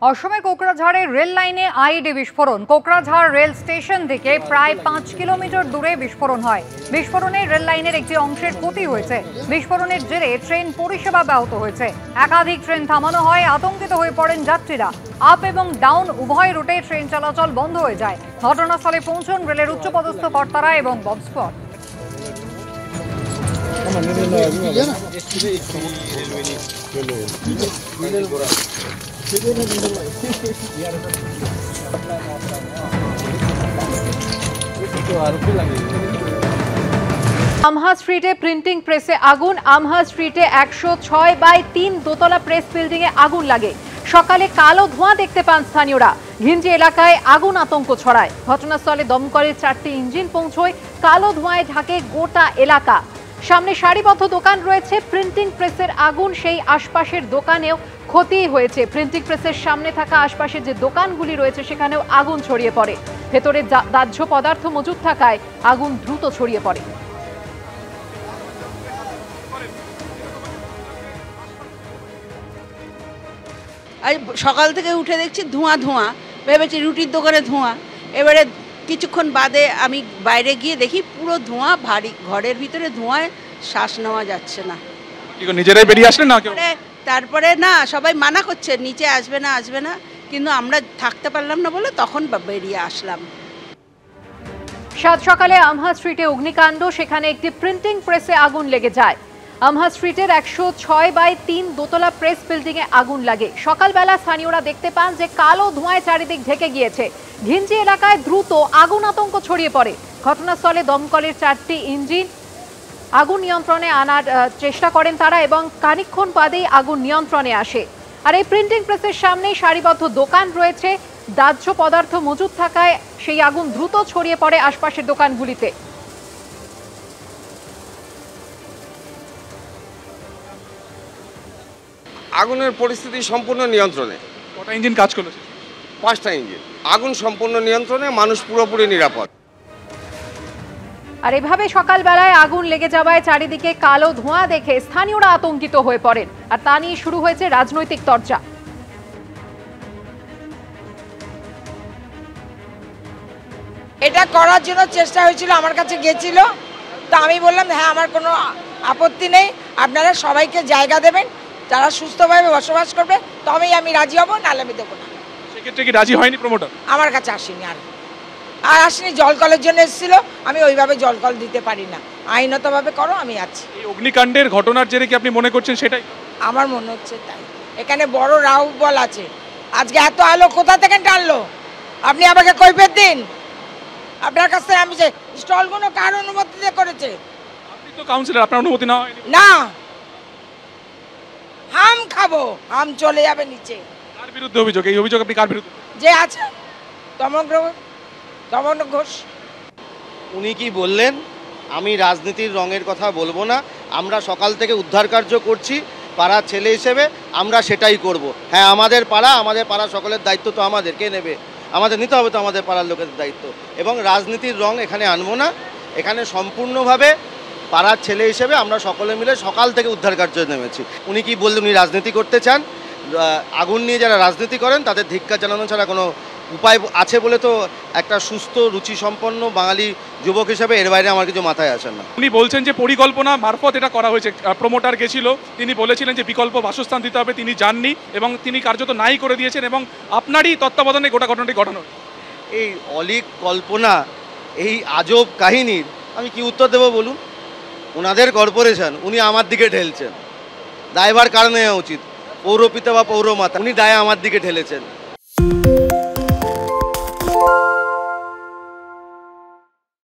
অসমে কোকরাঝাড়ের রেল লাইনে আইডি বিস্ফোরণ। কোকরাঝাড় রেল স্টেশন থেকে প্রায় 5 কিলোমিটার দূরে বিস্ফোরণ হয়। বিস্ফোরণে রেল লাইনের একটি অংশের ক্ষতি হয়েছে। বিস্ফোরণের জেরে ট্রেন পরিষেবা ব্যাহত হয়েছে। একাধিক ট্রেন থামানো হয়। আতঙ্কিত হয়ে পড়েন যাত্রীরা। আপ এবং ডাউন উভয় রুটে ট্রেন চলাচল বন্ধ হয়ে যায়। ঘটনাস্থলে পৌঁছন রেলের উচ্চপদস্থ কর্তারা এবং বব স্কোয়াড। আমহা স্ট্রিটে প্রিন্টিং প্রেসে আগুন। আমহা স্ট্রিটে 106/3 দোতলা প্রেস বিল্ডিং এ আগুন লাগে। সকালে কালো ধোঁয়া দেখতে পান স্থানীয়রা। ঘিঞ্জি এলাকায় আগুন আতঙ্ক ছড়ায়। ঘটনাস্থলে দমকলের 4টি ইঞ্জিন পৌঁছয়। কালো ধোঁয়ায় ঢাকে গোটা এলাকা। সামনে সারিবদ্ধ দোকান রয়েছে। প্রিন্টিং প্রেসের আগুন সেই আশপাশের দোকানেও ক্ষতি হয়েছে। প্রিন্টিং প্রেসের সামনে থাকা আশপাশে যে দোকানগুলি রয়েছে সেখানেও আগুন ছড়িয়ে পড়ে। ভেতরে দাহ্য পদার্থ মজুদ থাকায় আগুন দ্রুত ছড়িয়ে পড়ে। সকাল থেকে উঠে দেখছি ধোঁয়া ধোঁয়া, ভেবেছি রুটির দোকানে ধোঁয়া। এবারে কিছুক্ষণ বাদে আমি বাইরে গিয়ে দেখি পুরো ধোঁয়া, ভারী ঘরের ভিতরে ধোঁয়ায় শ্বাস নেওয়া যাচ্ছে না। নিজেরাই বেরিয়ে আসলেন না? তারপরে না, সবাই মানা করছে নিচে আসবে না, কিন্তু আমরা থাকতে পারলাম না বলে তখন বেরিয়ে আসলাম। সাত সকালে আমহা স্ট্রিটে অগ্নিকাণ্ড। সেখানে একটি প্রিন্টিং প্রেসে আগুন লেগে যায়। আমহা স্ট্রিটের 106/3 দোতলা প্রেস বিল্ডিং এ আগুন লাগে। সকালবেলা স্থানীয়রা দেখতে পান যে কালো ধোঁয়ায় চারিদিক ঢেকে গিয়েছে। ঘিঞ্জি এলাকায় দ্রুত আগুন আতঙ্ক ছড়িয়ে পড়ে। ঘটনাস্থলে দমকলের 4টি ইঞ্জিন আগুন নিয়ন্ত্রণে আনার চেষ্টা করেন তারা এবং খানিকক্ষণ বাদেই আগুন নিয়ন্ত্রণে আসে। আর এই প্রিন্টিং প্রেসের সামনে সারিবদ্ধ দোকান রয়েছে। দাহ্য পদার্থ মজুদ থাকায় সেই আগুন দ্রুত ছড়িয়ে পড়ে আশপাশের দোকানগুলিতে। আগুনের পরিস্থিতি সম্পূর্ণ নিয়ন্ত্রণে। কটা ইঞ্জিন কাজ করলো? 5টা ইঞ্জিন। আগুন সম্পূর্ণ নিয়ন্ত্রণে, মানুষ পুরোপুরি নিরাপদ। আর এভাবে সকালবেলায় আগুন লেগে যাওয়ায় চারিদিকে কালো ধোঁয়া দেখে স্থানীয়রা আতঙ্কিত হয়ে পড়েন। আর তা নিয়ে শুরু হয়েছে রাজনৈতিক চর্চা। এটা করার জন্য চেষ্টা হয়েছিল, আমার কাছে গেছিল, তো আমি বললাম হ্যাঁ আমার কোনো আপত্তি নেই, আপনারা সবাইকে জায়গা দেবেন, যারা সুস্থভাবে বসবাস করবে তবেই আমি রাজি হব, নাহলে আমি দেবো না। সেক্ষেত্রে কি রাজি হয়নি প্রমোটার? আমার কাছে আসেনি, আর আসেনি। জল কলের জন্য এসেছিল, আমি ওইভাবে জল কল দিতে পারি না, আইনতভাবে করো, আমি আছি। এই অগ্নিকাণ্ডের ঘটনার জেরে কি আপনি মনে করছেন সেটাই? আমার মনে হচ্ছে তাই। এখানে বড় রাহুবল আছে। আজকে এত আলো কোথা থেকে টানলো? আপনি আমাকে কৈফিয়ত দিন। আপনার কাছ থেকে আমি যে স্টলগুলো কার অনুমতিতে করেছে? আপনি তো কাউন্সিলর, আপনার অনুমতি না হয়নি? না, হাম খাবো, হাম চলে যাবে নিচে। কার বিরুদ্ধে অভিযোগ? এই অভিযোগ আপনি কার বিরুদ্ধে? যে আছে তমন ঘোষ। উনি কি বললেন? আমি রাজনীতির রঙের কথা বলবো না। আমরা সকাল থেকে উদ্ধার কার্য করছি, পাড়ার ছেলে হিসেবে আমরা সেটাই করব। হ্যাঁ, আমাদের পাড়া সকলের দায়িত্ব তো আমাদের, কে নেবে? আমাদের নিতে হবে তো আমাদের পাড়ার লোকেদের দায়িত্ব। এবং রাজনীতির রং এখানে আনবো না। এখানে সম্পূর্ণভাবে পাড়ার ছেলে হিসেবে আমরা সকলে মিলে সকাল থেকে উদ্ধার কার্য নেমেছি। উনি কি বললেন? উনি রাজনীতি করতে চান। আগুন নিয়ে যারা রাজনীতি করেন তাদের ধিক্কার জানানো ছাড়া কোনো উপায় আছে বলে তো একটা সুস্থ রুচিসম্পন্ন বাঙালি যুবক হিসেবে এর বাইরে আমার কিছু মাথায় আসে না। উনি বলছেন যে পরিকল্পনা মারফত এটা করা হয়েছে। প্রমোটার গেছিল, তিনি বলেছিলেন যে বিকল্প বাসস্থান দিতে হবে, তিনি যাননি এবং তিনি কার্যত নাই করে দিয়েছেন এবং আপনারই তত্ত্বাবধানে গোটা ঘটনাটি ঘটানো। এই অলীক কল্পনা, এই আজব কাহিনীর আমি কি উত্তর দেবো বলুন? ওনাদের কর্পোরেশন, উনি আমার দিকে ঠেলছেন। দায়ভার কার নেওয়া উচিত? পৌরপিতা বা পৌরমাতা, উনি দায় আমার দিকে ঠেলেছেন।